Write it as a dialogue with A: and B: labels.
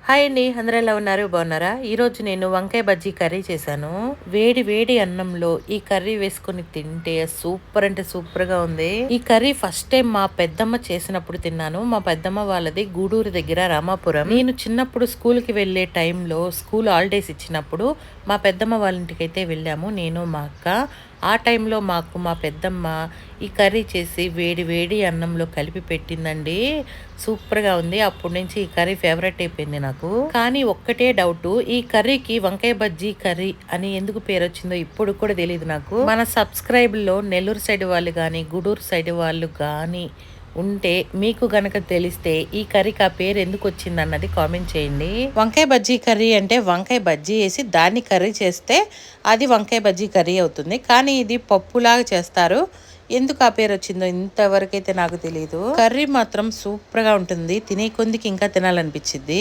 A: Hi అండి, అందరూ ఎలా ఉన్నారు? బాగున్నారా? ఈరోజు నేను వంకాయ బజ్జీ కర్రీ చేశాను. వేడి వేడి అన్నంలో ఈ కర్రీ వేసుకొని తింటే సూపర్ అంటే సూపర్ గా ఉంది. ఈ కర్రీ ఫస్ట్ టైం మా పెద్దమ్మ చేసినప్పుడు తిన్నాను. మా పెద్దమ్మ వాళ్ళది గూడూరు దగ్గర రామాపురం. నేను చిన్నప్పుడు స్కూల్ కి వెళ్లే టైంలో స్కూల్ హాలిడేస్ ఇచ్చినప్పుడు మా పెద్దమ్మ వాళ్ళ ఇంటికి అయితే వెళ్ళాము, నేను మా అక్క. ఆ టైంలో మాకు మా పెద్దమ్మ ఈ కర్రీ చేసి వేడి వేడి అన్నంలో కలిపి పెట్టిందండి. సూపర్గా ఉంది. అప్పటి నుంచి ఈ కర్రీ ఫేవరెట్ అయిపోయింది నాకు. కానీ ఒక్కటే డౌట్, ఈ కర్రీకి వంకాయ బజ్జీ కర్రీ అని ఎందుకు పేరు వచ్చిందో ఇప్పుడు కూడా తెలియదు నాకు. మన సబ్స్క్రైబ్ లో నెల్లూరు సైడ్ వాళ్ళు కానీ గూడూరు సైడ్ వాళ్ళు కానీ ఉంటే మీకు గనక తెలిస్తే ఈ కర్రీకి ఆ పేరు ఎందుకు వచ్చింది అన్నది కామెంట్ చేయండి. వంకాయ బజ్జీ కర్రీ అంటే వంకాయ బజ్జీ వేసి దాన్ని కర్రీ చేస్తే అది వంకాయ బజ్జీ కర్రీ అవుతుంది. కానీ ఇది పప్పులాగా చేస్తారు. ఎందుకు ఆ పేరు వచ్చిందో ఇంతవరకు అయితే నాకు తెలియదు. కర్రీ మాత్రం సూపర్ గా ఉంటుంది. తినే కొందికి ఇంకా తినాలనిపించింది.